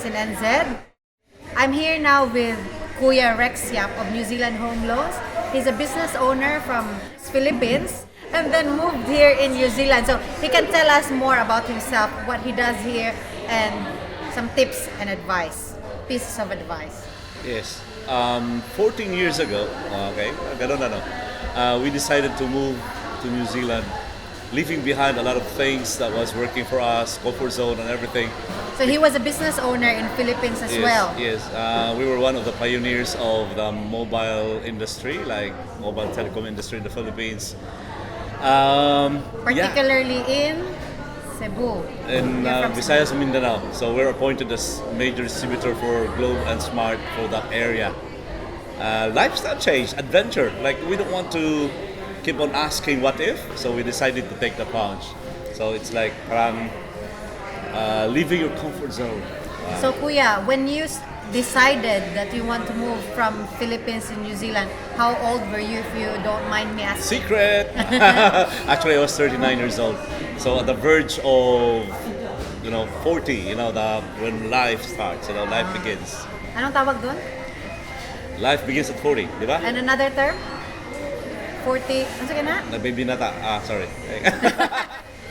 companies in NZ. I'm here now with Kuya Rex Yap of New Zealand Home Loans. He's a business owner from Philippines and then moved here in New Zealand. So he can tell us more about himself, what he does here, and some tips and advice, pieces of advice. Yes. 14 years ago, okay, ganun ano, we decided to move to New Zealand, leaving behind a lot of things that was working for us, comfort zone and everything. So he was a business owner in Philippines as Yes, well. yes. We were one of the pioneers of the mobile industry, like mobile telecom industry in the Philippines. Yeah, Particularly in Cebu. in You're from Visayas, Mindanao. So we're appointed as major distributor for Globe and Smart for that area. Lifestyle change, adventure. Like we don't want to keep on asking what if, so we decided to take the plunge. So it's like leaving your comfort zone. So Kuya, when you decided that you want to move from Philippines to New Zealand, how old were you if you don't mind me asking? Secret. Actually, I was 39 years old. So at the verge of 40, when life starts, life begins. Anong tawag doon? Life begins at 40, di ba? And another term? 40, ano sige na? Nabibinata. Sorry.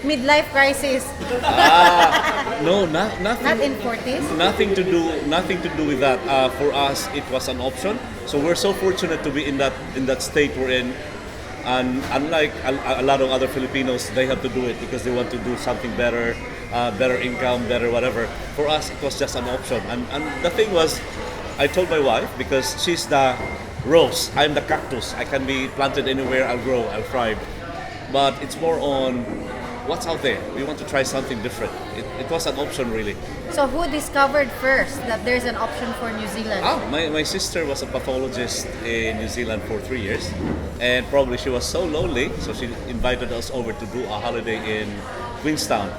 Midlife crisis. No, nothing. Not in 40s? Nothing to do with that. For us, it was an option. So we're so fortunate to be in that state we're in. And unlike a lot of other Filipinos, they have to do it because they want to do something better, better income, better whatever. For us, it was just an option. And the thing was, I told my wife, because she's the rose, I'm the cactus. I can be planted anywhere, I'll grow, I'll thrive. But it's more on what's out there. We want to try something different. It was an option, really. So who discovered first that there's an option for New Zealand? My sister was a pathologist in New Zealand for 3 years, and probably she was so lonely, so she invited us over to do a holiday in Queenstown.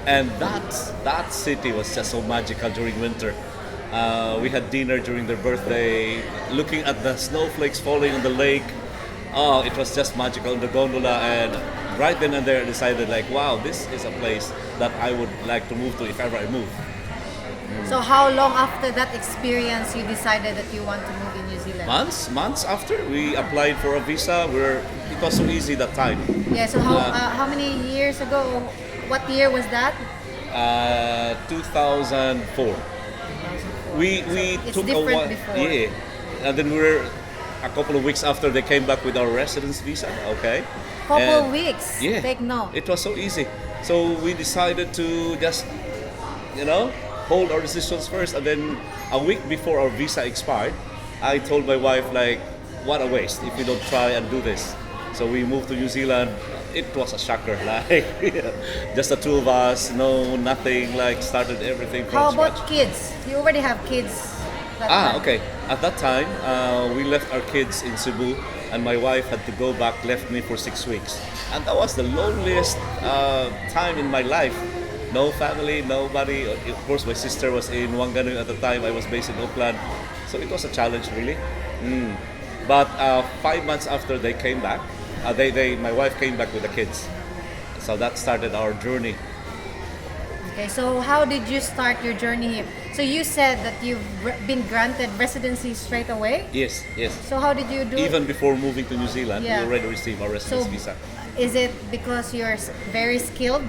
And that city was just so magical during winter. We had dinner during their birthday, looking at the snowflakes falling on the lake. Oh, it was just magical in the gondola, and right then and there I decided wow, this is a place that I would like to move to if ever I move. So how long after that experience you decided that you want to move in New Zealand? Months after we applied for a visa, it was so easy that time. Yeah, so how many years ago? What year was that? 2004. We It's took a different while, before. yeah, and then we were a couple of weeks after they came back with our residence visa. Okay, Couple weeks. yeah, Take note. it was so easy. So we decided to just hold our decisions first, and then a week before our visa expired, I told my wife what a waste if we don't try and do this. So we moved to New Zealand. It was a shocker, just the two of us, nothing, started everything from How scratch. about kids? You already have kids. that time. Okay. At that time, we left our kids in Cebu, and my wife had to go back, left me for 6 weeks. And that was the loneliest time in my life. No family, nobody. Of course, my sister was in Wanganui at the time. I was based in Auckland. So it was a challenge, really. But 5 months after they came back, my wife came back with the kids. So that started our journey. Okay, so how did you start your journey here? So you said that you've been granted residency straight away. Yes. So how did you do it? Even before moving to New Zealand, Yeah. we already received our residence So visa. is it because you're very skilled?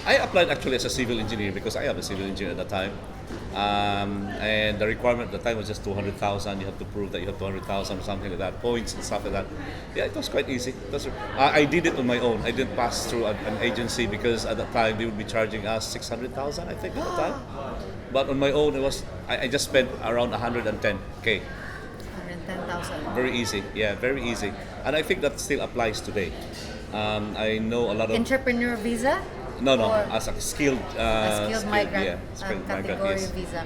I applied actually as a civil engineer because I am a civil engineer at the time. And the requirement at the time was just 200,000. You have to prove that you have 200,000 or something like that, points and stuff like that. Yeah, it was quite easy. I did it on my own. I didn't pass through an agency because at that time they would be charging us 600,000, I think, at the time. But on my own, I just spent around 110K. 110,000. Very easy. Yeah, very easy. And I think that still applies today. I know a lot of... Entrepreneur visa? No, Or as a skilled, a skilled migrant skilled category migrant, yes. visa.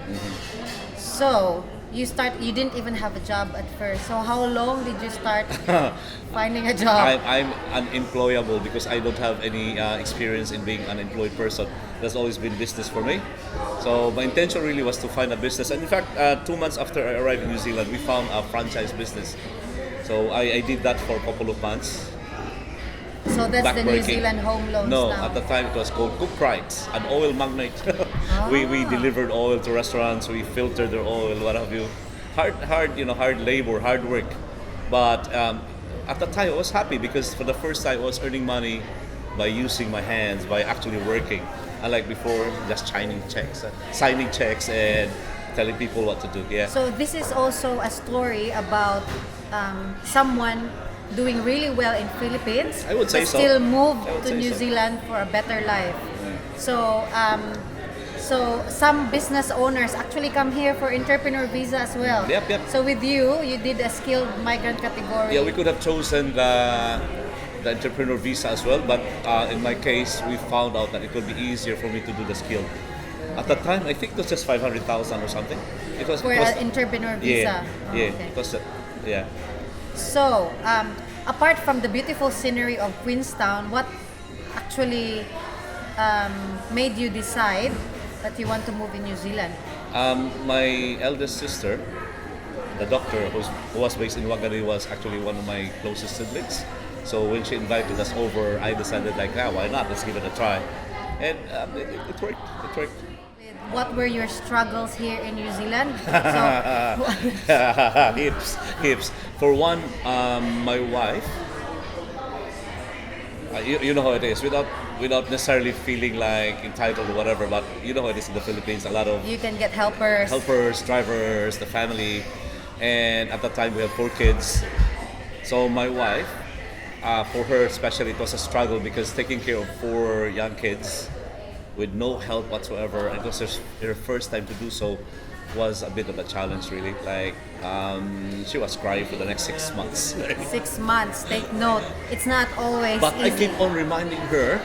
So you didn't even have a job at first. So how long did you start finding a job? I'm unemployable because I don't have any experience in being an employed person. That's always been business for me. So my intention really was to find a business. And in fact, 2 months after I arrived in New Zealand, we found a franchise business. So I did that for a couple of months. So that's the New backbreaking. Zealand home loans No, now. at the time it was called Cook Price, an oil magnate. We delivered oil to restaurants. We filtered their oil, what have you. Hard labor, hard work. But at the time I was happy because for the first time I was earning money by using my hands, by actually working. Unlike before, just signing checks and telling people what to do. Yeah. So this is also a story about someone doing really well in Philippines, I would say but so. still moved I would to say New so. Zealand for a better life. So some business owners actually come here for entrepreneur visa as well. Yep. So with you did a skilled migrant category. Yeah, we could have chosen the entrepreneur visa as well, but in my case, we found out that it would be easier for me to do the skill. At the time, I think it was just 500,000 or something. It was For an entrepreneur visa. Yeah, Oh, yeah, okay. it was, yeah. So, apart from the beautiful scenery of Queenstown, what actually made you decide that you want to move in New Zealand? My eldest sister, the doctor who was based in Wagari, was actually one of my closest siblings. So when she invited us over, I decided like, why not? Let's give it a try, and it worked. It worked. What were your struggles here in New Zealand? Hips. For one, my wife. You know how it is. Without necessarily feeling like entitled or whatever, but you know how it is in the Philippines. A lot of You can get helpers. drivers, the family, and at that time we have 4 kids. So my wife, for her especially, it was a struggle because taking care of 4 young kids with no help whatsoever, and it was her first time to do so, was a bit of a challenge really. Like she was crying for the next 6 months. 6 months. Take note. It's not always But I easy. keep on reminding her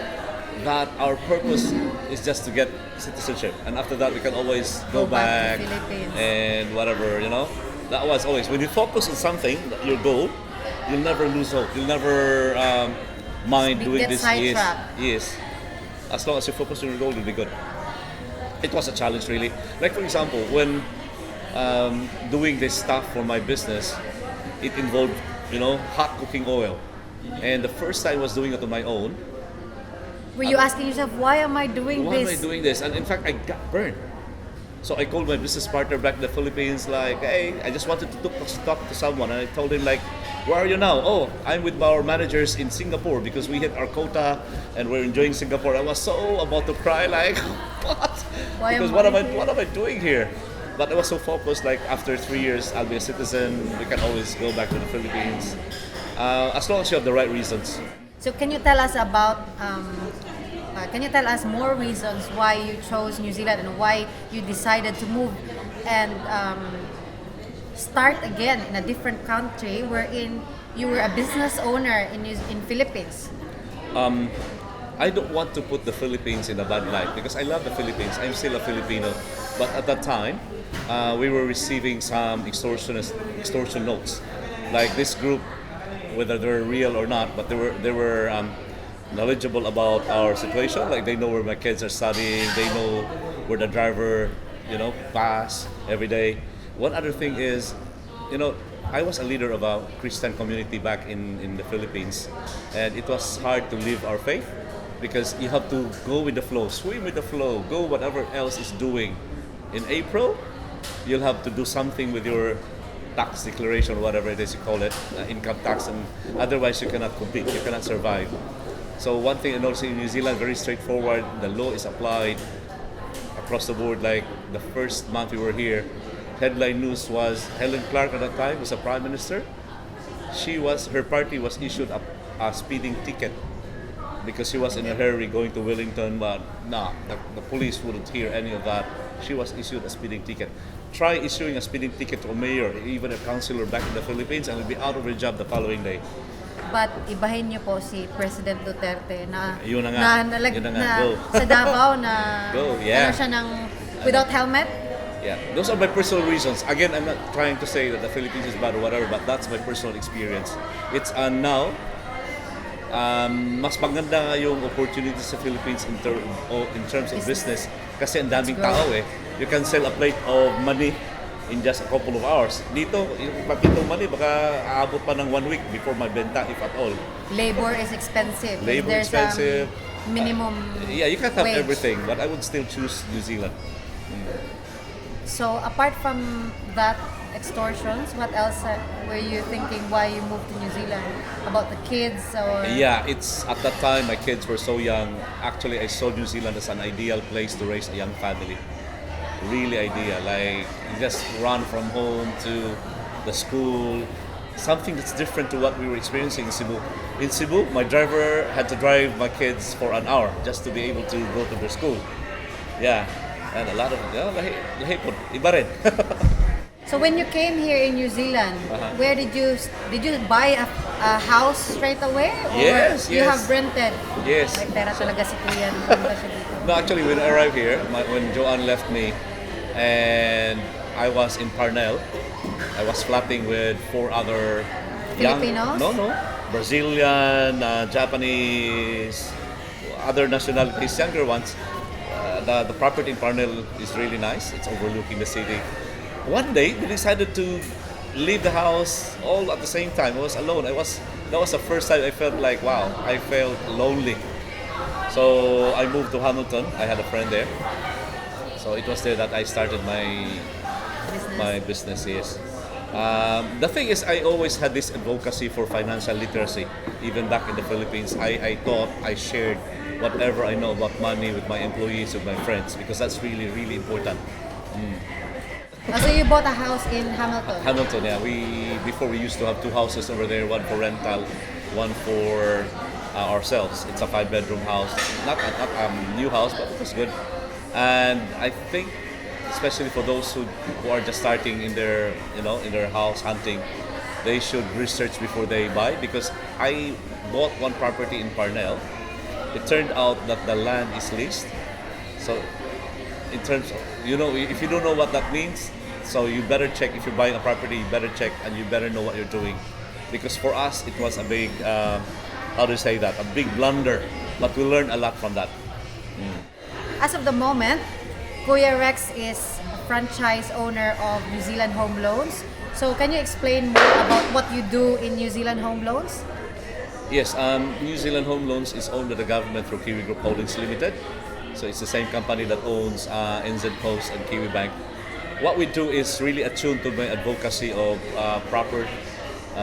that our purpose is just to get citizenship, and after that we can always go back back to Philippines. and whatever, That was always when you focus on something, your goal, you'll never lose hope. You'll never mind doing Get this. sidetracked. Yes. As long as you focus on your goal, you'll be good. It was a challenge really. Like for example, when doing this stuff for my business, it involved, hot cooking oil. And the first time I was doing it on my own, Were you asking yourself, why am I doing why am this? I doing this? And in fact, I got burned. So I called my business partner back in the Philippines, like, hey, I just wanted to talk to someone. And I told him, like, where are you now? Oh, I'm with our managers in Singapore because we hit our quota and we're enjoying Singapore. I was so about to cry, like, what? Why Because am what I am I here? what am I doing here? But I was so focused, like, after 3 years, I'll be a citizen. We can always go back to the Philippines. As long as you have the right reasons. So can you tell us about can you tell us more reasons why you chose New Zealand and why you decided to move and start again in a different country wherein you were a business owner in Philippines? I don't want to put the Philippines in a bad light because I love the Philippines. I'm still a Filipino. But at that time, we were receiving some extortion notes. Like this group, whether they're real or not, but they were knowledgeable about our situation. Like they know where my kids are studying. They know where the driver, pass every day. One other thing is, I was a leader of a Christian community back in the Philippines, and it was hard to live our faith because you have to go with the flow, swim with the flow, go whatever else is doing. In April, you'll have to do something with your tax declaration, whatever it is you call it, income tax, and otherwise you cannot compete, you cannot survive. So one thing I noticed in New Zealand, very straightforward, the law is applied across the board. Like the first month we were here, headline news was Helen Clark at that time was a prime minister. Her party was issued a speeding ticket because she was in a hurry going to Wellington, but the police wouldn't hear any of that. She was issued a speeding ticket. Try issuing a speeding ticket to a mayor, even a councillor back in the Philippines, and will be out of her job the following day. But ibahin niyo po si President Duterte na Yun na nga. Yun na nga. Go. sa Davao na Go, yeah. ano siya ng without helmet. Yeah, those are my personal reasons. Again, I'm not trying to say that the Philippines is bad or whatever, but that's my personal experience. It's now, mas maganda nga yung opportunities sa Philippines in terms of business kasi ang daming tao eh. You can sell a plate of money in just a couple of hours. Dito, yung pakitong money, baka aabot pa ng 1 week before mabenta, if at all. Labor is expensive. Labor There's expensive. Minimum Yeah, you can't have wage. everything, but I would still choose New Zealand. So apart from that extortions, what else were you thinking why you moved to New Zealand? About the kids or Yeah, it's at that time my kids were so young. Actually, I saw New Zealand as an ideal place to raise a young family. Really ideal. Like you just run from home to the school. Something that's different to what we were experiencing in Cebu. In Cebu, my driver had to drive my kids for an hour just to be able to go to their school. Yeah, and a lot of lahi po, iba rin. So when you came here in New Zealand, Uh-huh. where did you buy a house straight away or Yes, you yes. have rented? Yes. May pera talaga si Kuya. Nagpunta siya dito. No, actually, when I arrived here, when Joanne left me, and I was in Parnell, I was flatting with 4 other Filipinos? No, Brazilian, Japanese, other nationalities, younger ones. The property in Parnell is really nice. It's overlooking the city. One day, they decided to leave the house all at the same time. I was alone. That was the first time I felt like, wow, I felt lonely. So I moved to Hamilton. I had a friend there. So it was there that I started my business. Yes. The thing is, I always had this advocacy for financial literacy. Even back in the Philippines, I thought I shared whatever I know about money with my employees, with my friends, because that's really, really important. So you bought a house in Hamilton. Hamilton, yeah. Before we used to have 2 houses over there, one for rental, one for ourselves. It's a 5-bedroom house, not a new house, but it was good. And I think, especially for those who are just starting in their house hunting, they should research before they buy, because I bought one property in Parnell. It turned out that the land is leased. So in terms of, if you don't know what that means, so you better check. If you're buying a property, you better check and you better know what you're doing. Because for us, it was a big, how do you say that, a big blunder. But we learned a lot from that. As of the moment, Kuya Rex is a franchise owner of New Zealand Home Loans. So can you explain more about what you do in New Zealand Home Loans? Yes, New Zealand Home Loans is owned by the government through Kiwi Group Holdings Limited. So it's the same company that owns NZ Post and Kiwi Bank. What we do is really attuned to my advocacy of proper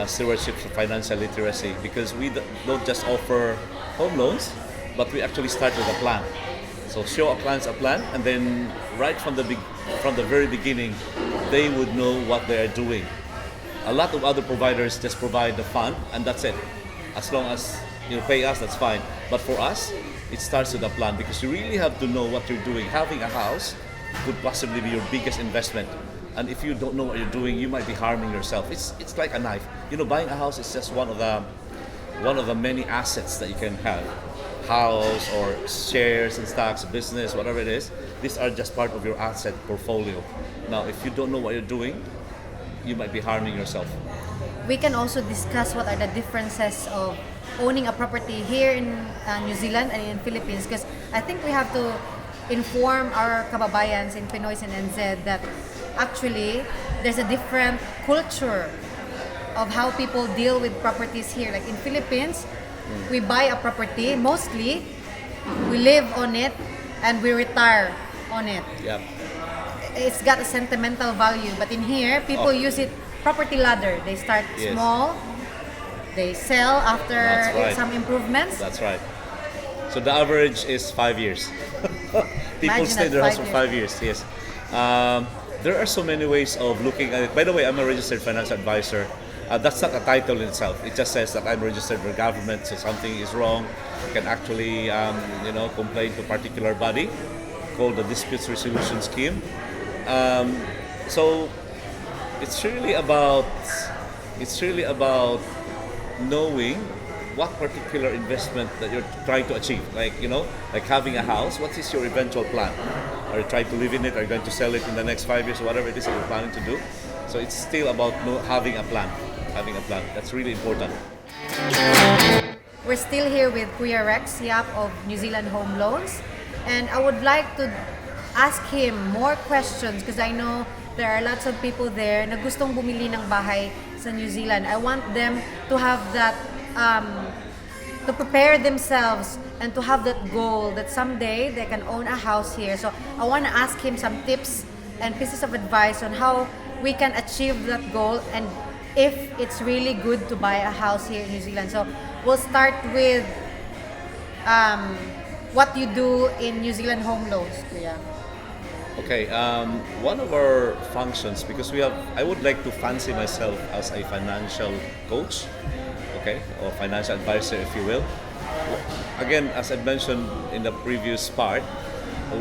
stewardship for financial literacy, because we don't just offer home loans, but we actually start with a plan. So show our clients a plan, and then right from the very beginning, they would know what they are doing. A lot of other providers just provide the fund, and that's it. As long as you pay us, that's fine. But for us, it starts with a plan, because you really have to know what you're doing. Having a house could possibly be your biggest investment, and if you don't know what you're doing, you might be harming yourself. It's like a knife. Buying a house is just one of the many assets that you can have. House or shares and stocks, business, whatever it is, these are just part of your asset portfolio. Now, if you don't know what you're doing, you might be harming yourself. We can also discuss what are the differences of owning a property here in New Zealand and in Philippines, because I think we have to inform our kababayans in Pinoys and NZ that actually there's a different culture of how people deal with properties here. Like in Philippines, we buy a property, mostly we live on it and we retire on it. Yeah. It's got a sentimental value, but in here, people use it property ladder. They start Yes. small, they sell after That's right. some improvements. That's right. So the average is 5 years. People Imagine stay in that, their house 5 for 5 years. Yes. There are so many ways of looking at it. By the way, I'm a registered financial advisor. That's not a title in itself. It just says that I'm registered with government, so something is wrong, you can actually, complain to a particular body called the Disputes Resolution Scheme. So it's really about knowing what particular investment that you're trying to achieve. Like having a house. What is your eventual plan? Are you trying to live in it? Are you going to sell it in the next 5 years, or whatever it is that you're planning to do? So it's still about having a plan. That's really important. We're still here with Kuya Rex Yap of New Zealand Home Loans, and I would like to ask him more questions because I know there are lots of people there na gustong bumili ng bahay sa New Zealand. I want them to have that, to prepare themselves and to have that goal that someday they can own a house here. So I want to ask him some tips and pieces of advice on how we can achieve that goal and if it's really good to buy a house here in New Zealand. So we'll start with what you do in New Zealand home loans, Kuya. Okay, one of our functions, because I would like to fancy myself as a financial coach, okay, or financial advisor, if you will. Again, as I mentioned in the previous part,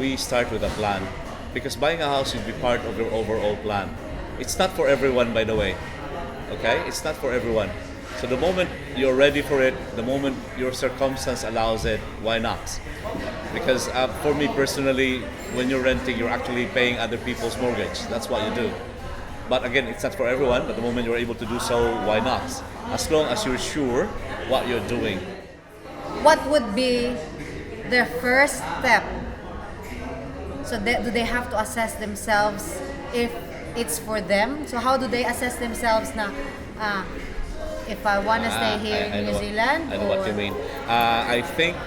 we start with a plan, because buying a house should be part of your overall plan. It's not for everyone, by the way, okay? It's not for everyone. So the moment you're ready for it, the moment your circumstance allows it, why not? Because for me personally, when you're renting, you're actually paying other people's mortgage. That's what you do. But again, it's not for everyone, but the moment you're able to do so, why not? As long as you're sure what you're doing. What would be their first step? So do they have to assess themselves if it's for them? So how do they assess themselves na, if I want to stay here in New Zealand? I know what you mean. I think,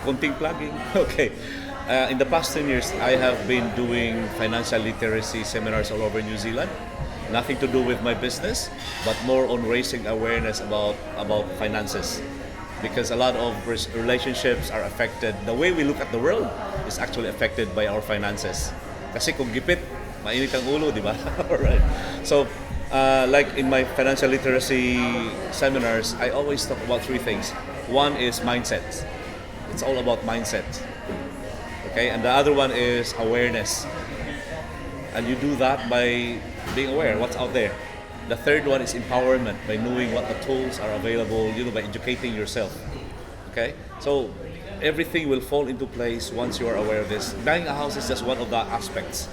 konting plugging. Okay. In the past 10 years, I have been doing financial literacy seminars all over New Zealand. Nothing to do with my business, but more on raising awareness about finances. Because a lot of relationships are affected. The way we look at the world is actually affected by our finances. Kasi kung gipit, mainit ang ulo, di ba? Alright. So, like in my financial literacy seminars, I always talk about three things. One is mindset. It's all about mindset. Okay, and the other one is awareness. And you do that by being aware what's out there. The third one is empowerment, by knowing what the tools are available, by educating yourself. Okay, so everything will fall into place once you are aware of this. Buying a house is just one of the aspects.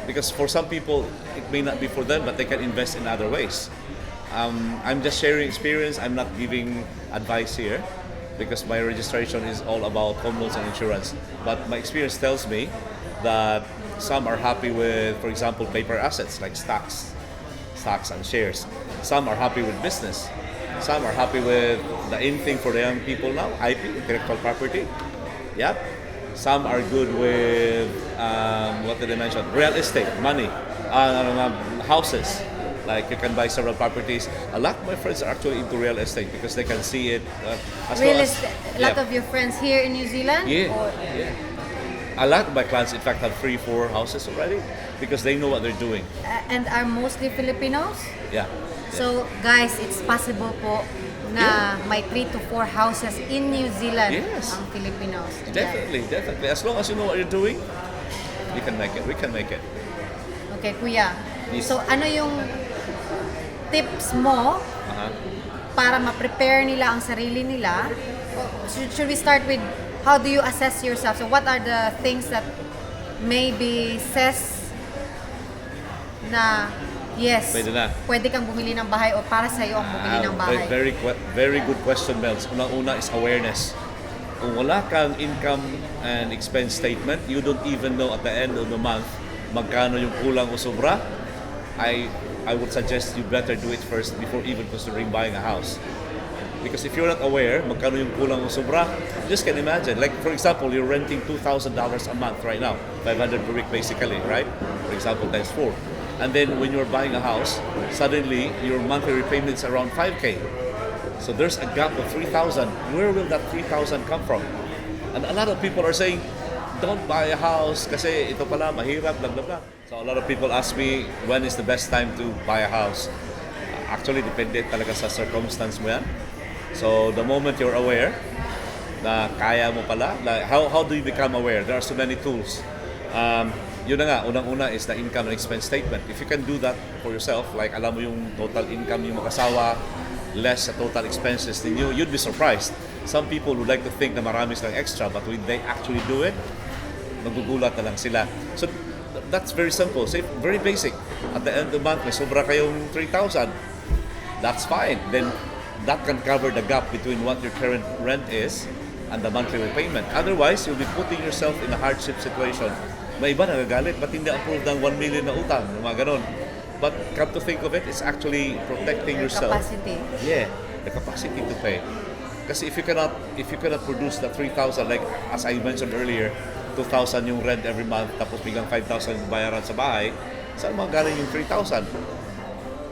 Because for some people, it may not be for them, but they can invest in other ways. I'm just sharing experience. I'm not giving advice here because my registration is all about home loans and insurance. But my experience tells me that some are happy with, for example, paper assets like stocks and shares. Some are happy with business. Some are happy with the in thing for the young people now, IP, intellectual property. Yep. Some are good with, what did I mention? Real estate, money, houses. Like you can buy several properties. A lot of my friends are actually into real estate because they can see it. Real estate. A lot of your friends here in New Zealand? Yeah. A lot of my clients, in fact, have 3-4 houses already because they know what they're doing. And are mostly Filipinos? Yeah. So guys, it's possible po na may 3 to 4 houses in New Zealand ang Filipinos. Definitely. As long as you know what you're doing, you can make it. We can make it. Okay, Kuya. Yes. So ano yung tips mo para ma-prepare nila ang sarili nila? Should we start with how do you assess yourself? So what are the things that maybe says na yes, pwede kang bumili ng bahay o para sa'yo ang bumili ng bahay? Very good question, Meldz. Unang-una is awareness. Kung wala kang income and expense statement, you don't even know at the end of the month magkano yung kulang o sobra, I would suggest you better do it first before even considering buying a house. Because if you're not aware magkano yung kulang o sobra, you just can imagine. Like for example, you're renting $2,000 a month right now, 500 per week basically, right? For example, times 4. And then when you're buying a house, suddenly your monthly repayment is around 5K. So there's a gap of 3,000. Where will that 3,000 come from? And a lot of people are saying, don't buy a house kasi ito pala mahirap, blah blah blah. So a lot of people ask me, when is the best time to buy a house? Actually, depende talaga sa circumstance mo yan. So the moment you're aware na kaya mo pala, like how do you become aware? There are so many tools. Yun na nga, unang-una is the income and expense statement. If you can do that for yourself, like alam mo yung total income yung mag-asawa, less sa total expenses din you'd be surprised. Some people would like to think na marami silang extra, but when they actually do it, magugulat na lang sila. So that's very simple, very basic. At the end of the month, may sobra kayong 3,000. That's fine. Then that can cover the gap between what your current rent is and the monthly repayment. Otherwise, you'll be putting yourself in a hardship situation May iba nagagalit, ba't hindi approved ng 1 million na utang? Yung mga ganon. But come to think of it, it's actually protecting Your yourself. capacity. Yeah, the capacity to pay. Kasi if you cannot produce the 3,000, like as I mentioned earlier, 2,000 yung rent every month, tapos biglang 5,000 yung bayaran sa bahay, saan magaling yung 3,000?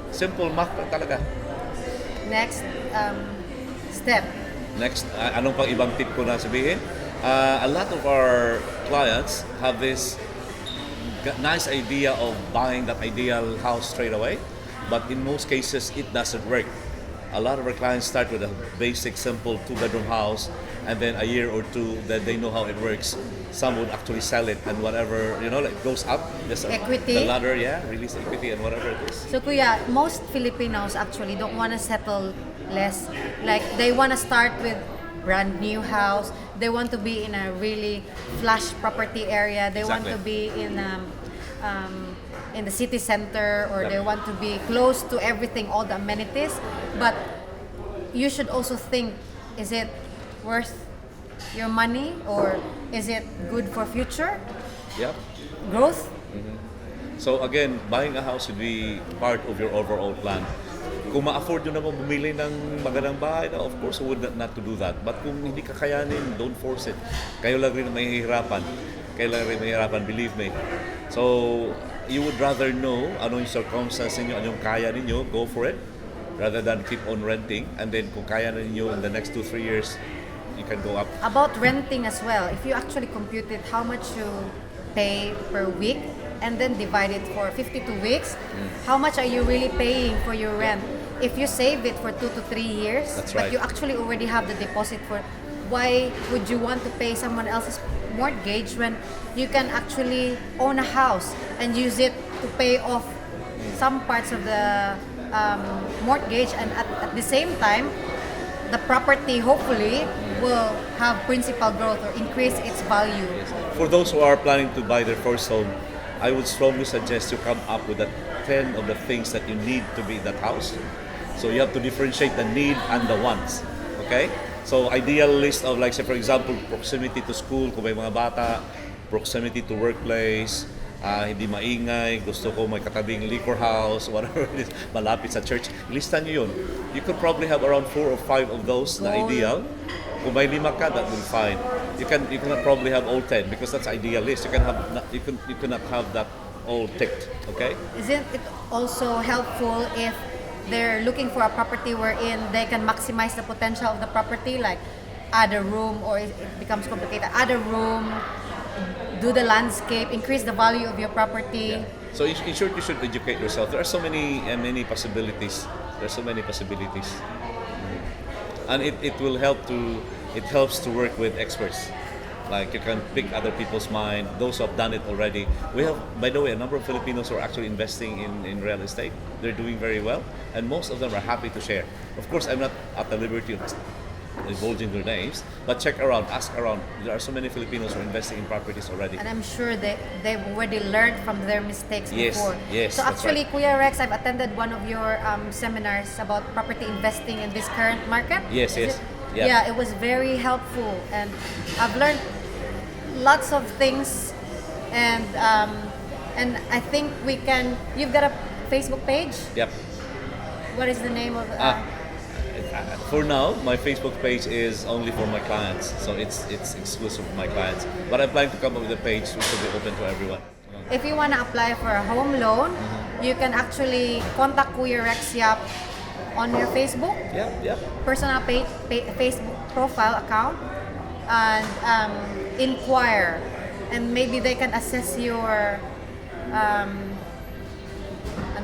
Simple math lang talaga. Next step. Next, anong pang ibang tip ko na sabihin? A lot of our clients have this nice idea of buying that ideal house straight away, but in most cases it doesn't work. A lot of our clients start with a basic, simple 2-bedroom house, and then a year or two, then they know how it works. Some would actually sell it, and whatever, like goes up. Equity. The ladder, release equity and whatever it is. So Kuya, most Filipinos actually don't want to settle less. Like they want to start with brand new house. They want to be in a really flash property area. They want to be in the city center, or they want to be close to everything, all the amenities. But you should also think, is it worth your money, or is it good for future Yep. growth? So again, buying a house should be part of your overall plan. Kung ma-afford nyo naman bumili ng magandang bahay, of course, we would not to do that. But kung hindi kakayanin, don't force it. Kayo lang rin mahihirapan. Kayo lang rin mahihirapan, believe me. So, you would rather know anong yung circumstance ninyo, anong kaya ninyo, go for it, rather than keep on renting. And then kung kaya ninyo in the next 2-3 years, you can go up. About renting as well, if you actually compute it, how much you pay per week, and then divide it for 52 weeks, how much are you really paying for your rent? If you save it for 2 to 3 years, That's but right. you actually already have the deposit for, why would you want to pay someone else's mortgage when you can actually own a house and use it to pay off some parts of the mortgage, and at the same time, the property hopefully will have principal growth or increase its value. For those who are planning to buy their first home, I would strongly suggest you come up with the 10 of the things that you need to be in that house. So you have to differentiate the need and the wants. Okay? So ideal list of, like, say for example, proximity to school kung may mga bata, proximity to workplace, hindi maingay, gusto ko may katabing liquor house, whatever it is, malapit sa church. Listan nyo yun. You could probably have around 4 or 5 of those na ideal. Kung may 5 ka, that will be fine. You cannot probably have all 10 because that's ideal list. You cannot have that all ticked. Okay? Isn't it also helpful if they're looking for a property wherein they can maximize the potential of the property, like add a room, or it becomes complicated, add a room, do the landscape, increase the value of your property? So in short, you should educate yourself. There are so many possibilities. There are so many possibilities. And it helps to work with experts. Like you can pick other people's mind, those who have done it already. We have, by the way, a number of Filipinos who are actually investing in real estate. They're doing very well, and most of them are happy to share. Of course, I'm not at the liberty of divulging their names, but check around, ask around. There are so many Filipinos who are investing in properties already. And I'm sure they've already learned from their mistakes before. Yes, So that's actually, right. Kuya Rex, I've attended one of your seminars about property investing in this current market. Yes, Is yes. it? Yeah. Yeah, it was very helpful, and I've learned lots of things, and I think we can. You've got a Facebook page. Yep. What is the name of? For now, my Facebook page is only for my clients, so it's exclusive for my clients. But I'm planning to come up with a page which will be open to everyone. If you want to apply for a home loan, you can actually contact Kuya Rex Yap on your Facebook, Yep. personal page, Facebook profile account, and inquire, and maybe they can assess your ano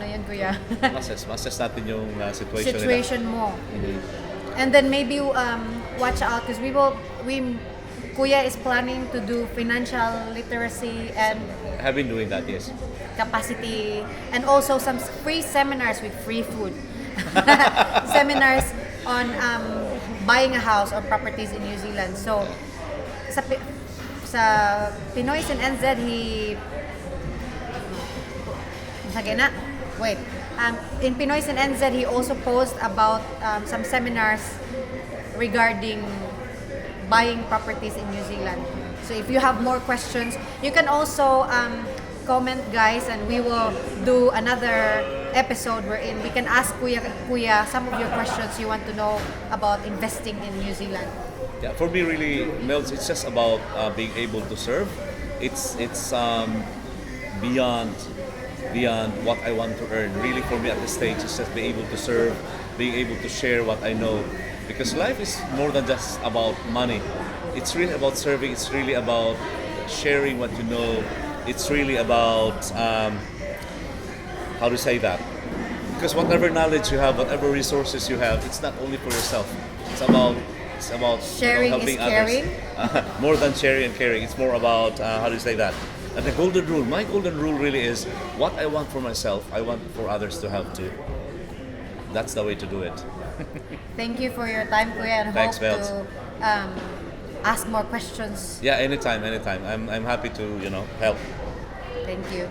yun, Kuya? Assess natin yung situation nila. Situation mo. And then maybe watch out, because Kuya is planning to do financial literacy and I have been doing that, yes. capacity, and also some free seminars with free food. Seminars on buying a house or properties in New Zealand. So sa Pinoy's in NZ, in Pinoy's in NZ, he also posts about some seminars regarding buying properties in New Zealand. So if you have more questions, you can also comment, guys, and we will do another episode wherein we can ask Kuya some of your questions you want to know about investing in New Zealand. Yeah, for me, really, Meldz, it's just about being able to serve. It's beyond what I want to earn. Really, for me at this stage, it's just being able to serve, being able to share what I know. Because life is more than just about money. It's really about serving. It's really about sharing what you know. It's really about how to say that. Because whatever knowledge you have, whatever resources you have, it's not only for yourself. It's about Sharing helping is caring. others. More than sharing and caring. It's more about how do you say that? And the golden rule. My golden rule really is what I want for myself, I want for others to have too. That's the way to do it. Thank you for your time, Kuya, and Thanks, hope Meldz. to ask more questions. Yeah, anytime. I'm happy to help. Thank you.